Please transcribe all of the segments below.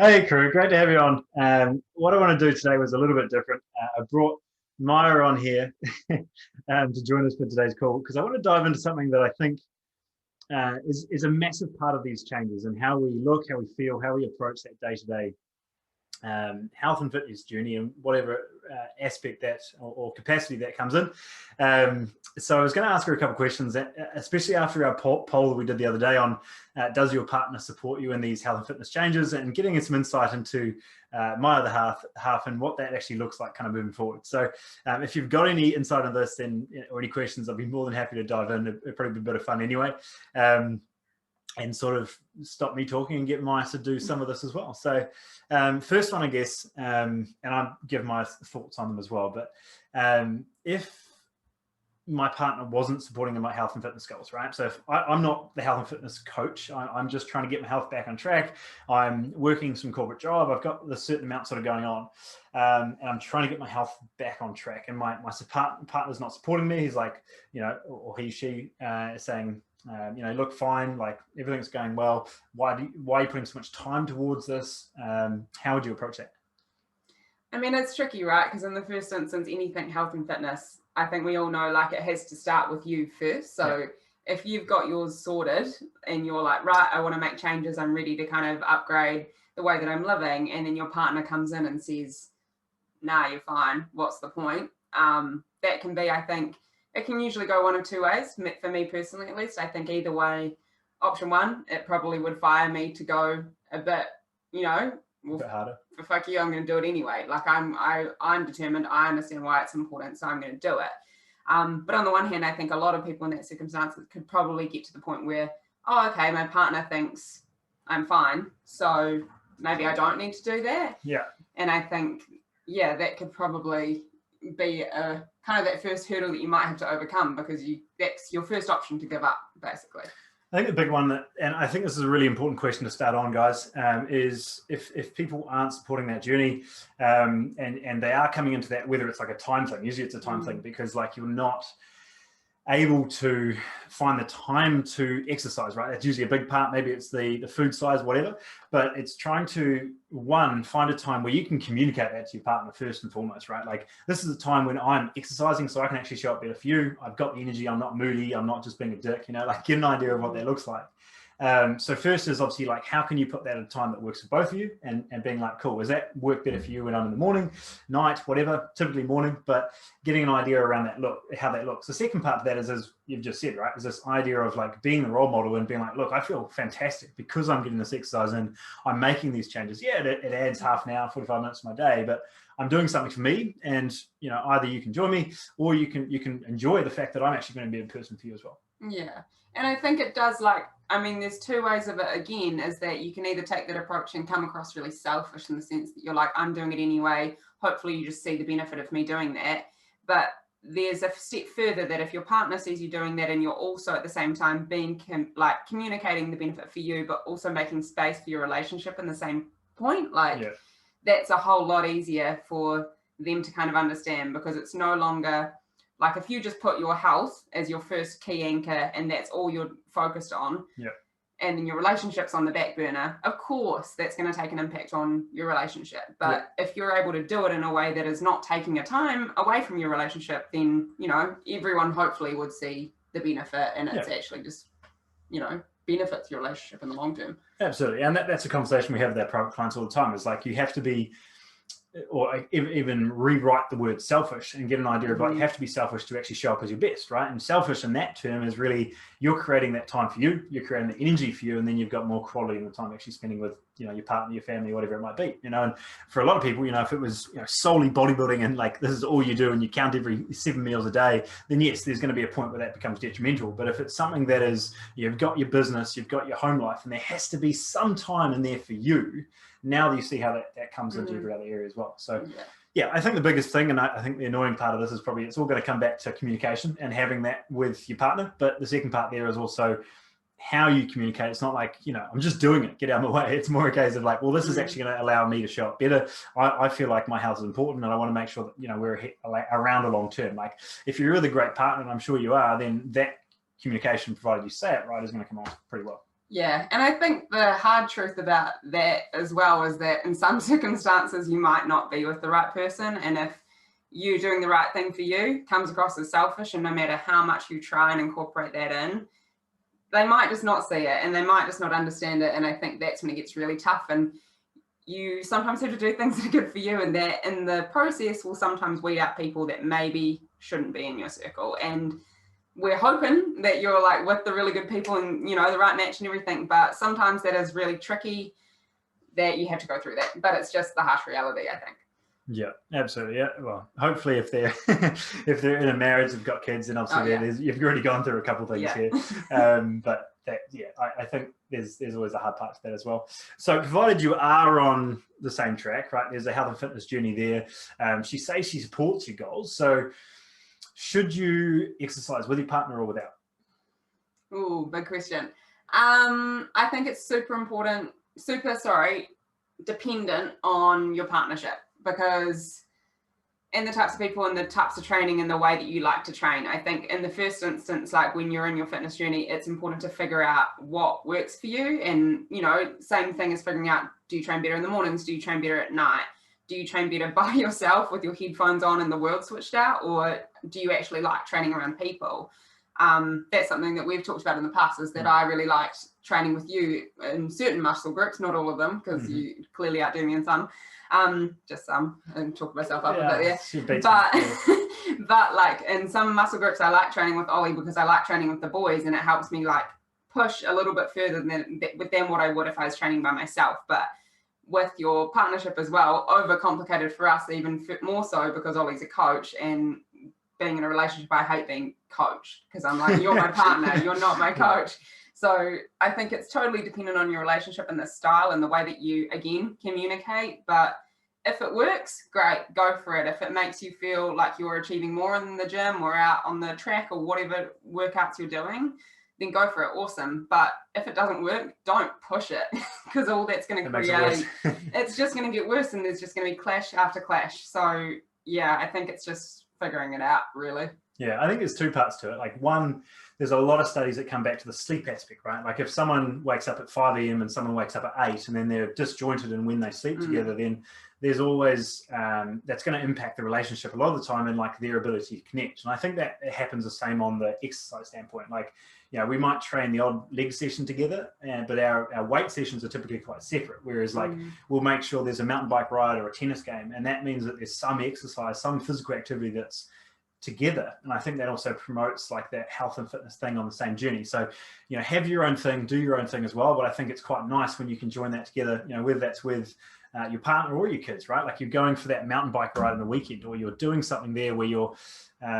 Hey crew, great to have you on. What I want to do today was a little bit different. I brought Maya on here to join us for today's call because I want to dive into something that I think is a massive part of these changes and how we look, how we feel, how we approach that day-to-day health and fitness journey and whatever aspect that or capacity that comes in. So I was going to ask her a couple of questions, especially after our poll that we did the other day on does your partner support you in these health and fitness changes, and getting some insight into my other half and what that actually looks like kind of moving forward. So if you've got any insight on this then or any questions, I'll be more than happy to dive in. It'll probably be a bit of fun anyway. And sort of stop me talking and get Maya to do some of this as well. So first one, I guess, and I'll give my thoughts on them as well, but if my partner wasn't supporting in my health and fitness goals, right? So if I'm not the health and fitness coach, I'm just trying to get my health back on track. I'm working some corporate job. I've got a certain amount sort of going on, and I'm trying to get my health back on track. And my partner's not supporting me. He's like, or he, she saying, look, fine, like everything's going well. Why are you putting so much time towards this? How would you approach that? I mean, it's tricky, right? Because in the first instance, anything health and fitness, I think we all know, like, it has to start with you first. So if you've got yours sorted and you're like, right, I want to make changes, I'm ready to kind of upgrade the way that I'm living, and then your partner comes in and says, nah, you're fine, what's the point? That can be, I think, it can usually go one of two ways. For me personally, at least, I think either way, option one, it probably would fire me to go a bit, well, a bit harder. For fuck you, I'm going to do it anyway. Like I'm determined. I understand why it's important, so I'm going to do it. But on the one hand, I think a lot of people in that circumstance could probably get to the point where, oh, okay, my partner thinks I'm fine, so maybe I don't need to do that. Yeah. And I think, that could probably be a kind of that first hurdle that you might have to overcome, because that's your first option to give up, basically. I think the big one and I think this is a really important question to start on, guys, is if people aren't supporting that journey, and they are coming into that, whether it's like a time thing, usually it's a time thing, because like you're not able to find the time to exercise, right? That's usually a big part. Maybe it's the food size, whatever, but it's trying to, one, find a time where you can communicate that to your partner first and foremost, right? Like, this is a time when I'm exercising so I can actually show up better for you. I've got the energy. I'm not moody. I'm not just being a dick, like get an idea of what that looks like. So first is obviously like, how can you put that at a time that works for both of you, and being like, cool, does that work better for you when I'm in the morning, night, whatever, typically morning, but getting an idea around that how that looks. The second part of that is, as you've just said, right, is this idea of like being the role model and being like, look, I feel fantastic because I'm getting this exercise and I'm making these changes. Yeah, it adds half an hour, 45 minutes to my day, but I'm doing something for me, and either you can join me or you can enjoy the fact that I'm actually going to be a person for you as well. Yeah. And I think it does, there's two ways of it, again, is that you can either take that approach and come across really selfish in the sense that you're like, I'm doing it anyway. Hopefully you just see the benefit of me doing that. But there's a step further, that if your partner sees you doing that and you're also at the same time being communicating the benefit for you, but also making space for your relationship in the same point, that's a whole lot easier for them to kind of understand, because it's no longer like if you just put your health as your first key anchor and that's all you're focused on, and then your relationship's on the back burner, of course that's going to take an impact on your relationship. But if you're able to do it in a way that is not taking a time away from your relationship, then, everyone hopefully would see the benefit, and it's actually just, benefits your relationship in the long term. Absolutely. And that's a conversation we have with our private clients all the time. It's like, you have to be, or even rewrite the word selfish and get an idea of like, you have to be selfish to actually show up as your best, right? And selfish in that term is really, you're creating that time for you, you're creating the energy for you, and then you've got more quality in the time actually spending with, your partner, your family, whatever it might be, and for a lot of people, if it was solely bodybuilding and like this is all you do and you count every 7 meals a day, then yes, there's going to be a point where that becomes detrimental. But if it's something that is, you've got your business, you've got your home life, and there has to be some time in there for you, now you see how that comes into every other area as well. So I think the biggest thing, and I think the annoying part of this is probably, it's all going to come back to communication and having that with your partner. But the second part there is also how you communicate. It's not like, I'm just doing it, get out of my way. It's more a case of like, well, this is actually going to allow me to show up better. I feel like my health is important, and I want to make sure that, we're around a long term. Like, if you're with a great partner, and I'm sure you are, then that communication, provided you say it right, is going to come off pretty well. Yeah, and I think the hard truth about that as well is that in some circumstances you might not be with the right person, and if you doing the right thing for you comes across as selfish, and no matter how much you try and incorporate that in, they might just not see it and they might just not understand it. And I think that's when it gets really tough, and you sometimes have to do things that are good for you, and that in the process will sometimes weed out people that maybe shouldn't be in your circle. And we're hoping that you're like with the really good people and, you know, the right match and everything, but sometimes that is really tricky, that you have to go through that, but it's just the harsh reality, I think. Yeah, absolutely. Yeah. Well, hopefully if they're if they're in a marriage, they've got kids, and obviously you've already gone through a couple of things here. But that, I think there's always a hard part to that as well. So provided you are on the same track, right? There's a health and fitness journey there. She says she supports your goals. So should you exercise with your partner or without? Ooh, big question. I think it's dependent on your partnership, because and the types of people and the types of training and the way that you like to train. I think in the first instance, like when you're in your fitness journey, it's important to figure out what works for you. And, you know, same thing as figuring out, do you train better in the mornings? Do you train better at night? Do you train better by yourself with your headphones on and the world switched out? Or do you actually like training around people? That's something that we've talked about in the past, is that I really liked training with you in certain muscle groups, not all of them, because you clearly outdo me in some. Just some, and talk myself up a bit there. But like in some muscle groups, I like training with Ollie because I like training with the boys, and it helps me like push a little bit further than what I would if I was training by myself. But with your partnership as well, overcomplicated for us even more so, because Ollie's a coach, and being in a relationship, I hate being coached, because I'm like, you're my partner, you're not my coach. So I think it's totally dependent on your relationship and the style and the way that you, again, communicate. But if it works, great, go for it. If it makes you feel like you're achieving more in the gym or out on the track or whatever workouts you're doing, then go for it, awesome. But if it doesn't work, don't push it, because all that's going to create, it's just going to get worse, and there's just going to be clash after clash. So yeah, I think it's just figuring it out, really. Yeah, I think there's two parts to it. Like one, there's a lot of studies that come back to the sleep aspect, right? Like if someone wakes up at 5 a.m. and someone wakes up at 8, and then they're disjointed in when they sleep together, then there's always, that's going to impact the relationship a lot of the time, and like their ability to connect. And I think that it happens the same on the exercise standpoint. Like, you know, we might train the odd leg session together, but our weight sessions are typically quite separate. Whereas like we'll make sure there's a mountain bike ride or a tennis game, and that means that there's some exercise, some physical activity that's together. And I think that also promotes like that health and fitness thing on the same journey. So, you know, have your own thing, do your own thing as well. But I think it's quite nice when you can join that together, you know, whether that's with your partner or your kids, right? Like you're going for that mountain bike ride on the weekend, or you're doing something there where you're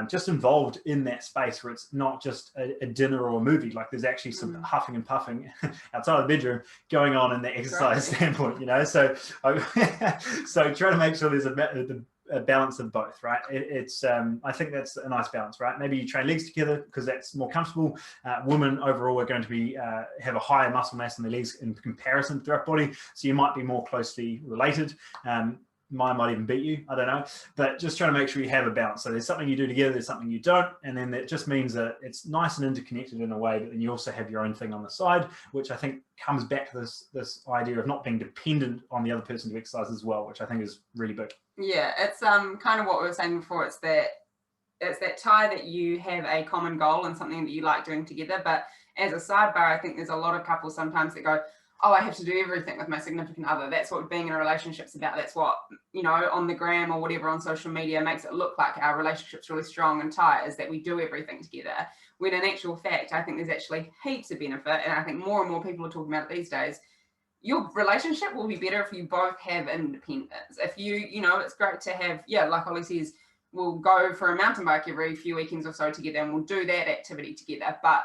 just involved in that space, where it's not just a dinner or a movie. Like there's actually some huffing and puffing outside of the bedroom going on in the exercise standpoint, you know? So, so try to make sure there's a balance of both, right? I think that's a nice balance, right? Maybe you train legs together because that's more comfortable. Women overall are going to be have a higher muscle mass in their legs in comparison to their upper body, so you might be more closely related. Mine might even beat you, I don't know, but just trying to make sure you have a balance. So there's something you do together, there's something you don't, and then that just means that it's nice and interconnected in a way, but then you also have your own thing on the side, which I think comes back to this idea of not being dependent on the other person to exercise as well, which I think is really big. Yeah, it's kind of what we were saying before. It's that tie that you have a common goal and something that you like doing together. But as a sidebar, I think there's a lot of couples sometimes that go, oh, I have to do everything with my significant other. That's what being in a relationship's about. That's what, you know, on the gram or whatever on social media makes it look like our relationship's really strong and tight, is that we do everything together. When in actual fact, I think there's actually heaps of benefit. And I think more and more people are talking about it these days. Your relationship will be better if you both have independence. If you know, it's great to have, yeah, like Ollie says, we'll go for a mountain bike every few weekends or so together, and we'll do that activity together. But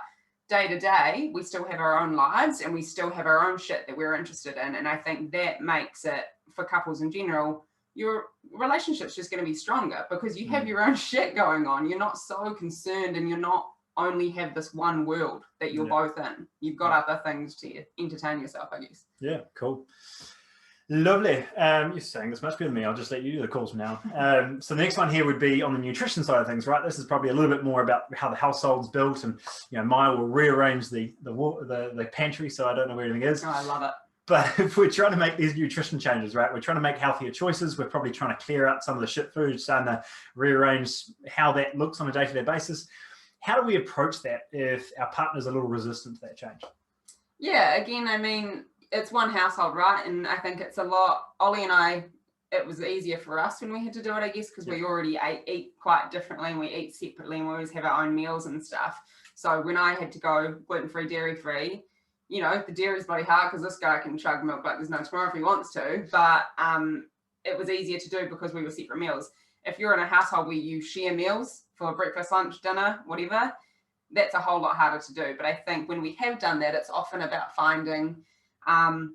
day to day, we still have our own lives, and we still have our own shit that we're interested in. And I think that makes it, for couples in general, your relationship's just going to be stronger because you have your own shit going on. You're not so concerned, and you're not only have this one world that you're both in. You've got other things to entertain yourself, I guess. Yeah, cool. Lovely. You're saying this much better than me. I'll just let you do the calls from now. So the next one here would be on the nutrition side of things, right? This is probably a little bit more about how the household's built, and Maya will rearrange the pantry, so I don't know where anything is. Oh, I love it. But if we're trying to make these nutrition changes, right, we're trying to make healthier choices. We're probably trying to clear out some of the shit food, starting to rearrange how that looks on a day-to-day basis. How do we approach that if our partner's a little resistant to that change? Yeah, again, I mean, it's one household, right? And I think it's a lot, Ollie and I, it was easier for us when we had to do it, I guess, because we already eat quite differently, and we eat separately, and we always have our own meals and stuff. So when I had to go gluten-free, dairy-free, the dairy's bloody hard because this guy can chug milk like there's no tomorrow if he wants to, but it was easier to do because we were separate meals. If you're in a household where you share meals for breakfast, lunch, dinner, whatever, that's a whole lot harder to do. But I think when we have done that, it's often about finding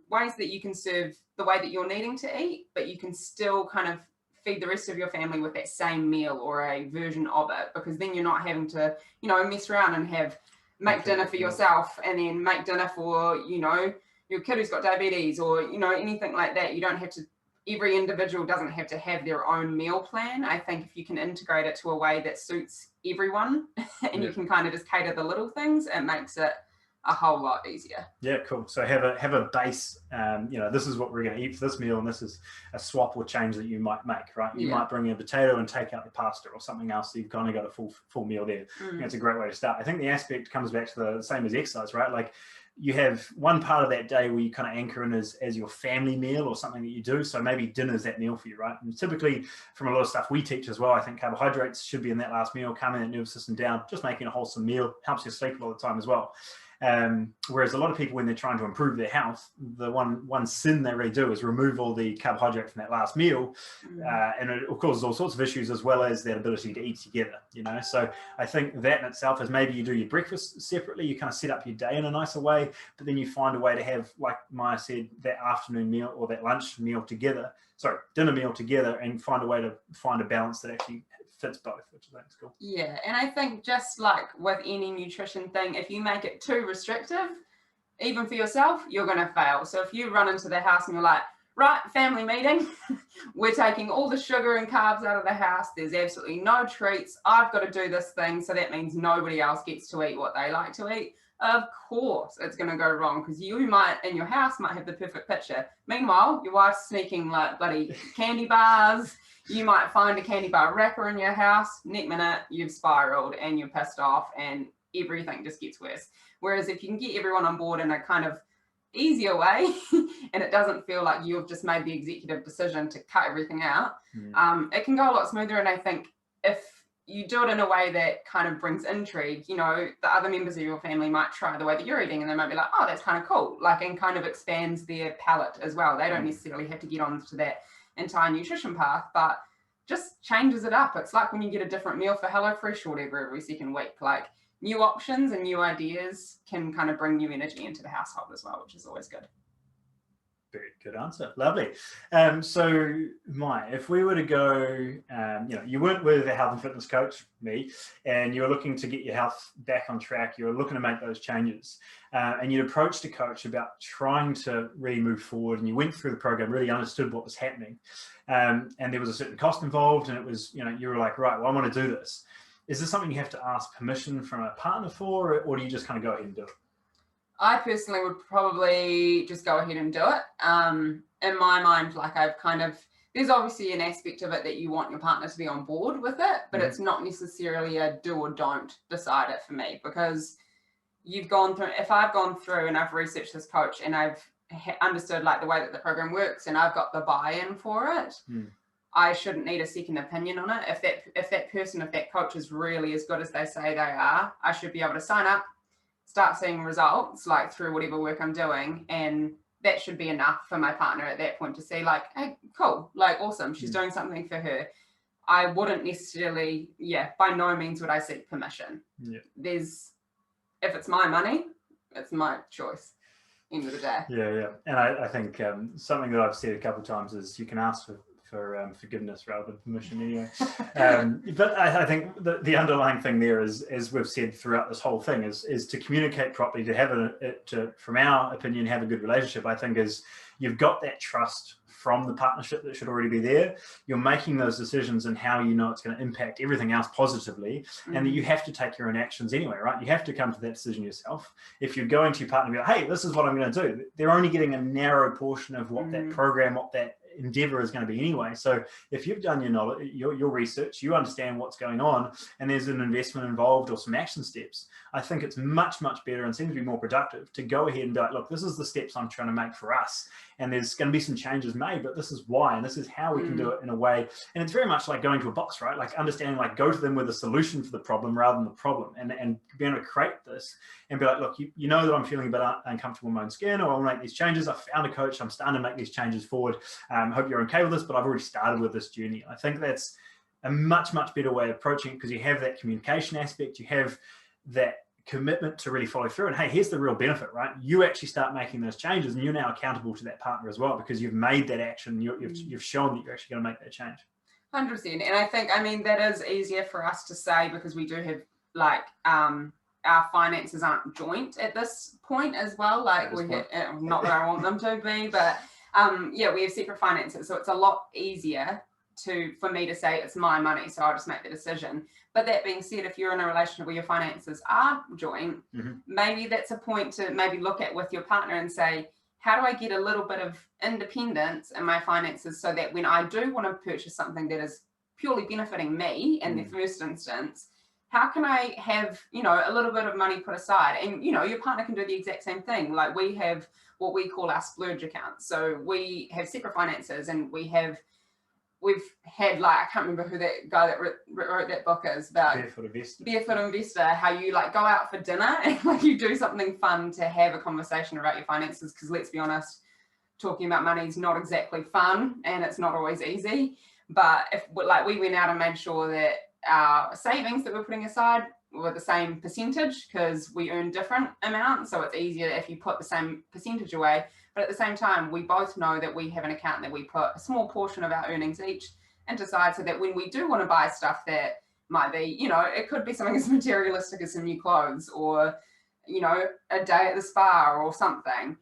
ways that you can serve the way that you're needing to eat, but you can still kind of feed the rest of your family with that same meal or a version of it, because then you're not having to, mess around and make dinner for yourself and then make dinner for, your kid who's got diabetes or, anything like that. You don't have to, every individual doesn't have to have their own meal plan. I think if you can integrate it to a way that suits everyone and you can kind of just cater the little things, it makes it a whole lot easier. Yeah, cool. So have a base, this is what we're going to eat for this meal, and this is a swap or change that you might make, right? You might bring in a potato and take out the pasta or something else, so you've kind of got a full meal there. That's a great way to start. I think the aspect comes back to the same as exercise, right? Like you have one part of that day where you kind of anchor in as your family meal or something that you do. So maybe dinner's that meal for you, right? And typically from a lot of stuff we teach as well, I think carbohydrates should be in that last meal, calming that nervous system down, just making a wholesome meal, helps you sleep a lot of the time as well. Whereas a lot of people, when they're trying to improve their health, the one sin they really do is remove all the carbohydrate from that last meal, and it causes all sorts of issues, as well as that ability to eat together. So I think that in itself is, maybe you do your breakfast separately, you kind of set up your day in a nicer way, but then you find a way to have, like Maya said, that afternoon meal or that lunch meal together, dinner meal together, and find a way to find a balance that actually fits both, which I think is cool. Yeah, and I think just like with any nutrition thing, if you make it too restrictive, even for yourself, you're going to fail. So if you run into the house and you're like, right, family meeting, we're taking all the sugar and carbs out of the house, there's absolutely no treats, I've got to do this thing, so that means nobody else gets to eat what they like to eat, of course it's going to go wrong, because you might, in your house, might have the perfect picture. Meanwhile, your wife's sneaking like bloody candy bars. You might find a candy bar wrapper in your house. Next minute, you've spiraled and you're pissed off and everything just gets worse. Whereas if you can get everyone on board in a kind of easier way and it doesn't feel like you've just made the executive decision to cut everything out, it can go a lot smoother. And I think if you do it in a way that kind of brings intrigue, the other members of your family might try the way that you're eating and they might be like, oh, that's kind of cool, and kind of expands their palate as well. They don't necessarily have to get onto that entire nutrition path, but just changes it up. It's like when you get a different meal for HelloFresh or whatever every second week, like new options and new ideas can kind of bring new energy into the household as well, which is always good. Very good answer. Lovely. So Maya, if we were to go, you weren't with a health and fitness coach, me, and you were looking to get your health back on track, you were looking to make those changes, and you'd approached a coach about trying to really move forward, and you went through the program, really understood what was happening, and there was a certain cost involved, and it was, you were like, right, well, I want to do this. Is this something you have to ask permission from a partner for, or do you just kind of go ahead and do it? I personally would probably just go ahead and do it. In my mind, there's obviously an aspect of it that you want your partner to be on board with it, but it's not necessarily a do or don't decide it for me, because if I've gone through and I've researched this coach and I've understood the way that the program works and I've got the buy-in for it, I shouldn't need a second opinion on it. If that coach is really as good as they say they are, I should be able to sign up, start seeing results through whatever work I'm doing, and that should be enough for my partner at that point to see hey, cool, awesome, she's doing something for her. I wouldn't necessarily, by no means would I seek permission. If it's my money, it's my choice, end of the day. And I think something that I've said a couple of times is you can ask for forgiveness rather than permission anyway. But I think the underlying thing there is, as we've said throughout this whole thing, is to communicate properly, to have from our opinion, have a good relationship. I think is you've got that trust from the partnership that should already be there. You're making those decisions and how you know it's going to impact everything else positively, and that you have to take your own actions anyway, right? You have to come to that decision yourself. If you're going to your partner and be like, hey, this is what I'm going to do, they're only getting a narrow portion of what that program, what that endeavor is going to be anyway. So if you've done your knowledge, your research, you understand what's going on, and there's an investment involved or some action steps, I think it's much better and seems to be more productive to go ahead and be like, look, this is the steps I'm trying to make for us, and there's going to be some changes made, but this is why, and this is how we can do it in a way. And it's very much like going to a box, right? Like understanding, like go to them with a solution for the problem rather than the problem, and being able to create this and be like, look, you know that I'm feeling a bit uncomfortable in my own skin, or I'll make these changes. I found a coach, I'm starting to make these changes forward. Hope you're okay with this, but I've already started with this journey. I think that's a much better way of approaching it, because you have that communication aspect, you have that commitment to really follow through. And hey, here's the real benefit, right? You actually start making those changes, and you're now accountable to that partner as well, because you've made that action. You've shown that you're actually going to make that change. 100%. And I think, I mean, that is easier for us to say because we do have like our finances aren't joint at this point as well. Like we have, not that I want them to be, but yeah, we have separate finances, so it's a lot easier for me to say it's my money, so I'll just make the decision. But that being said, if you're in a relationship where your finances are joint, maybe that's a point to maybe look at with your partner and say, how do I get a little bit of independence in my finances so that when I do want to purchase something that is purely benefiting me in the first instance, how can I have, you know, a little bit of money put aside? And, you know, your partner can do the exact same thing. Like we have what we call our splurge account. So we have separate finances, and we've had, like, I can't remember who that guy that wrote that book is about. Barefoot Investor, how you like go out for dinner and like you do something fun to have a conversation about your finances. Because let's be honest, talking about money is not exactly fun, and it's not always easy. But if like we went out and made sure that our savings that we're putting aside were the same percentage, because we earn different amounts, so it's easier if you put the same percentage away. But at the same time, we both know that we have an account that we put a small portion of our earnings each into side, so that when we do want to buy stuff that might be, you know, it could be something as materialistic as some new clothes, or, you know, a day at the spa or something,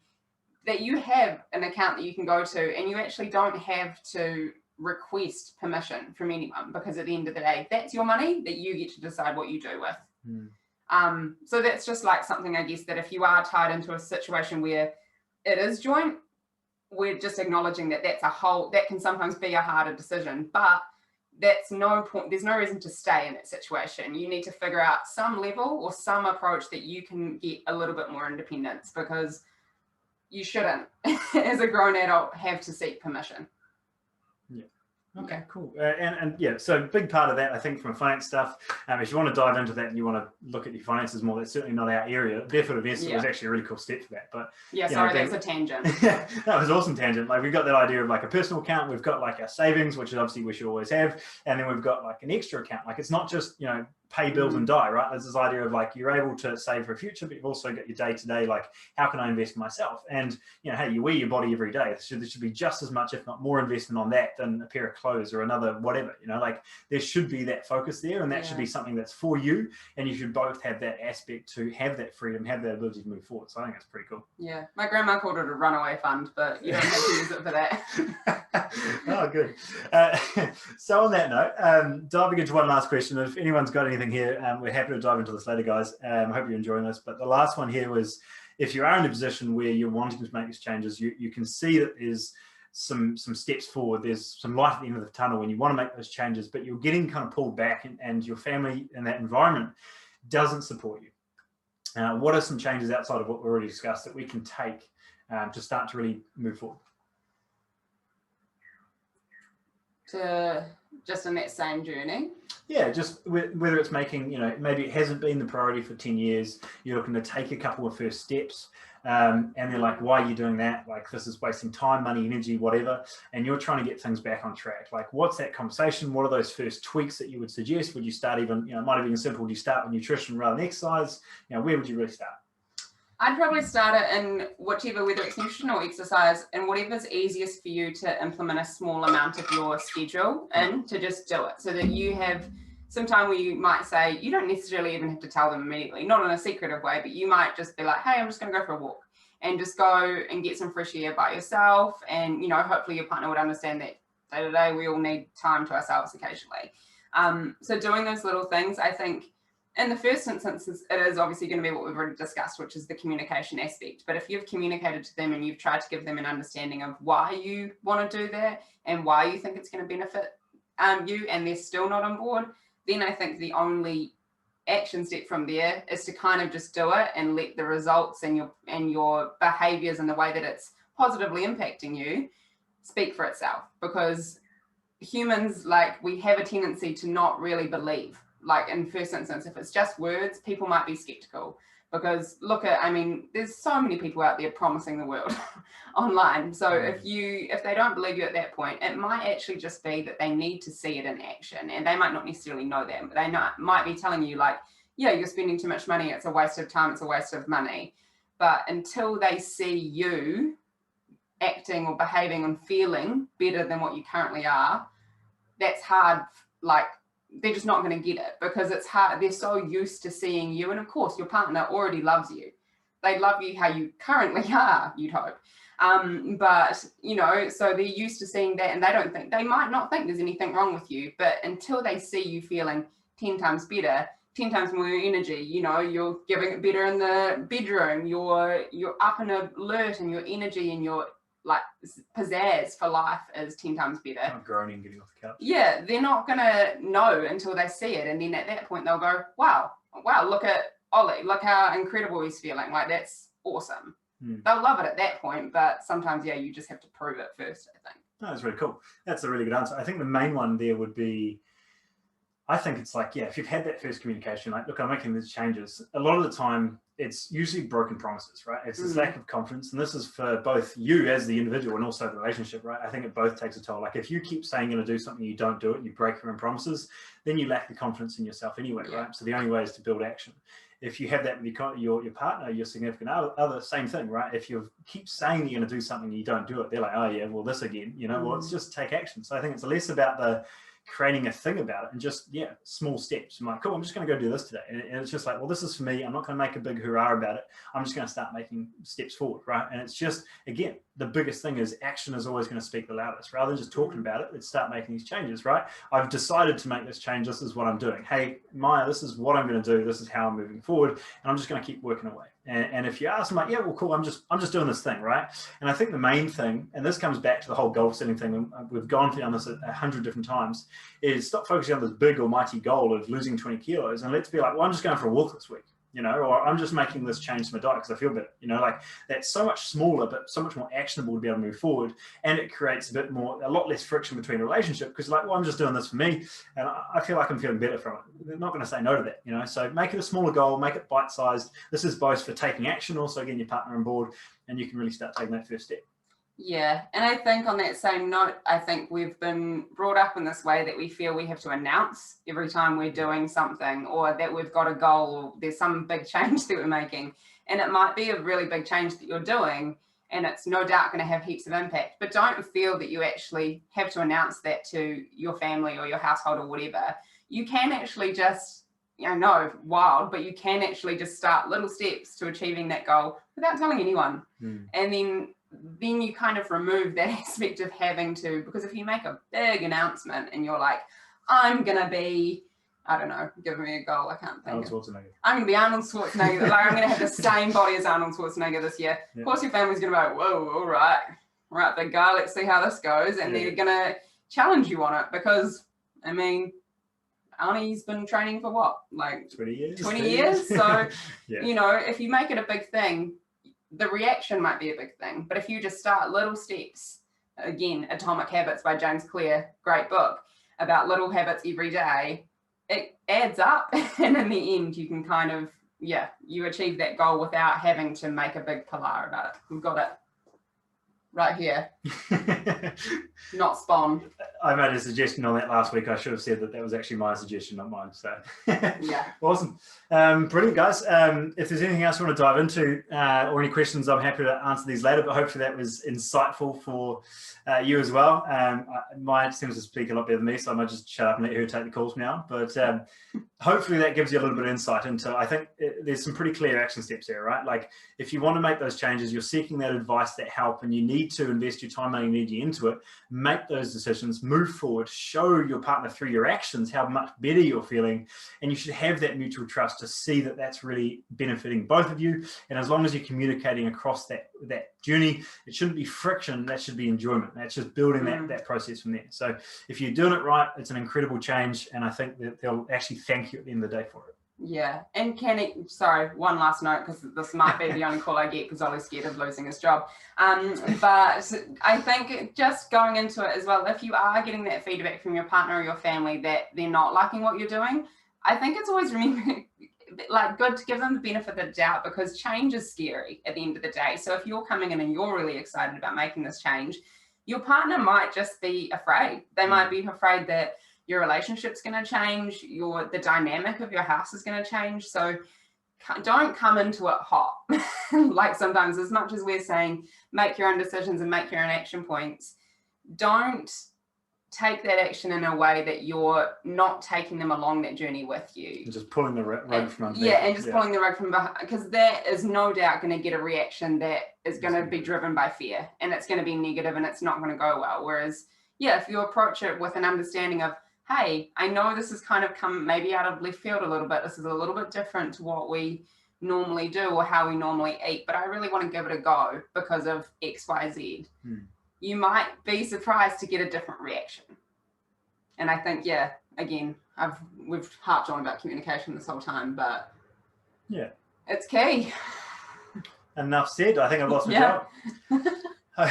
that you have an account that you can go to, and you actually don't have to request permission from anyone, because at the end of the day, that's your money that you get to decide what you do with. So that's just like something, I guess, that if you are tied into a situation where it is joint, we're just acknowledging that that can sometimes be a harder decision, but that's no point. There's no reason to stay in that situation. You need to figure out some level or some approach that you can get a little bit more independence, because you shouldn't, as a grown adult, have to seek permission. Yeah. Okay, cool. And yeah, so big part of that, I think, from finance stuff, if you want to dive into that and you want to look at your finances more, that's certainly not our area. Barefoot Investor was actually a really cool step for that. But yeah, sorry, that was a tangent. Yeah, that was an awesome tangent. Like we've got that idea of like a personal account, we've got like our savings, which is obviously we should always have, and then we've got like an extra account. Like it's not just, you know, pay bills and die, right? There's this idea of like you're able to save for a future, but you've also got your day-to-day, like how can I invest in myself? And you know, hey, you wear your body every day. There should be just as much, if not more, investment on that than a pair of clothes or another whatever. You know, like there should be that focus there, and that should be something that's for you. And you should both have that aspect to have that freedom, have that ability to move forward. So I think that's pretty cool. Yeah, my grandma called it a runaway fund, but you don't have to use it for that. Oh, good. So on that note, diving into one last question. If anyone's got anything here, we're happy to dive into this later, guys. I hope you're enjoying this. But the last one here was, if you are in a position where you're wanting to make these changes, you can see that there's some steps forward. There's some light at the end of the tunnel when you want to make those changes, but you're getting kind of pulled back, and your family and that environment doesn't support you. What are some changes outside of what we already discussed that we can take to start to really move forward? To just in that same journey? Yeah, just whether it's making, you know, maybe it hasn't been the priority for 10 years, you're looking to take a couple of first steps, and they're like, why are you doing that? Like, this is wasting time, money, energy, whatever, and you're trying to get things back on track. Like, what's that conversation? What are those first tweaks that you would suggest? Would you start even, you know, it might have been simple, would you start with nutrition rather than exercise? You know, where would you really start? I'd probably start it in whichever, whether it's nutrition or exercise, and whatever's easiest for you to implement a small amount of your schedule in, to just do it, so that you have some time where you might say, you don't necessarily even have to tell them immediately, not in a secretive way, but you might just be like, hey, I'm just going to go for a walk. and just go and get some fresh air by yourself. And, you know, hopefully your partner would understand that day to day we all need time to ourselves occasionally. So doing those little things, I think in the first instance, it is obviously going to be what we've already discussed, which is the communication aspect. But if you've communicated to them and you've tried to give them an understanding of why you want to do that and why you think it's going to benefit you, and they're still not on board, then I think the only action step from there is to kind of just do it and let the results and your behaviors and the way that it's positively impacting you speak for itself. Because humans, like, we have a tendency to not really believe. Like in first instance, if it's just words, people might be skeptical, because look at, I mean, there's so many people out there promising the world online. So if they don't believe you at that point, it might actually just be that they need to see it in action, and they might not necessarily know that, but they might be telling you like, yeah, you're spending too much money, it's a waste of time, it's a waste of money. But until they see you acting or behaving and feeling better than what you currently are, that's hard. Like, they're just not going to get it, because it's hard. They're so used to seeing you. And of course, your partner already loves you. They love you how you currently are, you'd hope. But, you know, so they're used to seeing that, and they might not think there's anything wrong with you, but until they see you feeling 10 times better, 10 times more energy, you know, you're giving it better in the bedroom, you're up and alert, and your energy and your like pizzazz for life is 10 times better. Not groaning, getting off the couch. Yeah, they're not gonna know until they see it, and then at that point they'll go, wow, look at Ollie, look how incredible he's feeling. Like, that's awesome. They'll love it at that point, but sometimes, yeah, you just have to prove it first, I think. No, that's really cool. That's a really good answer. I think the main one there would be, I think it's like, yeah, if you've had that first communication, like, look, I'm making these changes. A lot of the time, it's usually broken promises, right? It's this lack of confidence. And this is for both you as the individual and also the relationship, right? I think it both takes a toll. Like, if you keep saying you're going to do something, you don't do it, you break your own promises, then you lack the confidence in yourself anyway, right? So the only way is to build action. If you have that with your partner, your significant other, same thing, right? If you keep saying you're going to do something and you don't do it, they're like, oh yeah, well, this again, you know, well, it's just take action. So I think it's less about the creating a thing about it and just, yeah, small steps. I'm like, cool, I'm just going to go do this today. And it's just like, well, this is for me. I'm not going to make a big hurrah about it. I'm just going to start making steps forward, right? And it's just, again, the biggest thing is action is always going to speak the loudest. Rather than just talking about it, let's start making these changes, right? I've decided to make this change. This is what I'm doing. Hey, Maya, this is what I'm going to do. This is how I'm moving forward. And I'm just going to keep working away. And if you ask, I'm like, yeah, well, cool. I'm just doing this thing, right? And I think the main thing, and this comes back to the whole goal setting thing, and we've gone down this 100 different times, is stop focusing on this big almighty goal of losing 20 kilos, and let's be like, well, I'm just going for a walk this week, you know, or I'm just making this change to my diet because I feel better, you know, like that's so much smaller, but so much more actionable to be able to move forward. And it creates a lot less friction between a relationship, because like, well, I'm just doing this for me and I feel like I'm feeling better from it. They're not going to say no to that, you know, so make it a smaller goal, make it bite-sized. This is both for taking action, also getting your partner on board, and you can really start taking that first step. Yeah, and I think on that same note, I think we've been brought up in this way that we feel we have to announce every time we're doing something, or that we've got a goal, or there's some big change that we're making. And it might be a really big change that you're doing, and it's no doubt going to have heaps of impact. But don't feel that you actually have to announce that to your family or your household or whatever. You can actually just, you know, wild, but you can actually just start little steps to achieving that goal without telling anyone. And then you kind of remove that aspect of having to, because if you make a big announcement and you're like, I'm going to be, I don't know, give me a goal, I can't think. Arnold Schwarzenegger. I'm going to be Arnold Schwarzenegger. Like, I'm going to have the same body as Arnold Schwarzenegger this year. Of course, your family's going to be like, whoa, all right, big guy, let's see how this goes. And they're going to challenge you on it, because, I mean, Arnie's been training for what? Like 20 years? 20 years? So, you know, if you make it a big thing, the reaction might be a big thing. But if you just start little steps, again, Atomic Habits by James Clear, great book, about little habits every day, it adds up. And in the end, you can kind of, you achieve that goal without having to make a big palaver about it. We've got it right here. Not Spawn. I made a suggestion on that last week. I should have said that that was actually my suggestion, not mine. So Yeah. Awesome. Brilliant, guys. If there's anything else you want to dive into or any questions, I'm happy to answer these later, but hopefully that was insightful for you as well. Maya seems to speak a lot better than me, so I might just shut up and let her take the calls now. But hopefully that gives you a little bit of insight into, I think there's some pretty clear action steps here, right? Like if you want to make those changes, you're seeking that advice, that help, and you need to invest your time, money, and energy into it, make those decisions, move forward, show your partner through your actions how much better you're feeling, and you should have that mutual trust to see that that's really benefiting both of you. And as long as you're communicating across that journey, it shouldn't be friction, that should be enjoyment. That's just building that process from there. So if you're doing it right, it's an incredible change, and I think that they'll actually thank you at the end of the day for it. Yeah, and sorry, one last note, because this might be the only call I get because Ollie's scared of losing his job. But I think just going into it as well, if you are getting that feedback from your partner or your family that they're not liking what you're doing, I think it's always good to give them the benefit of the doubt, because change is scary at the end of the day. So if you're coming in and you're really excited about making this change, your partner might just be afraid. They might be afraid that your relationship's going to change, the dynamic of your house is going to change. So don't come into it hot. Like sometimes, as much as we're saying, make your own decisions and make your own action points, don't take that action in a way that you're not taking them along that journey with you. And just pulling the rug from under. Yeah, and just pulling the rug from behind, because that is no doubt going to get a reaction that is going to be driven by fear, and it's going to be negative and it's not going to go well. Whereas, yeah, if you approach it with an understanding of, hey, I know this has kind of come maybe out of left field a little bit. This is a little bit different to what we normally do or how we normally eat, but I really want to give it a go because of X, Y, Z. You might be surprised to get a different reaction. And I think, yeah, again, we've harped on about communication this whole time, but yeah, it's key. Enough said. I think I've lost my job. No. All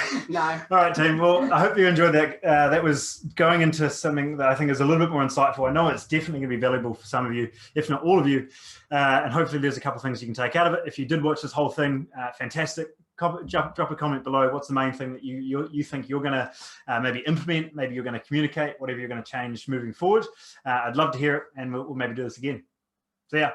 right, team. Well, I hope you enjoyed that. That was going into something that I think is a little bit more insightful. I know it's definitely going to be valuable for some of you, if not all of you. And hopefully there's a couple of things you can take out of it. If you did watch this whole thing, fantastic. Drop a comment below. What's the main thing that you think you're going to maybe implement, maybe you're going to communicate, whatever you're going to change moving forward. I'd love to hear it, and we'll maybe do this again. See ya.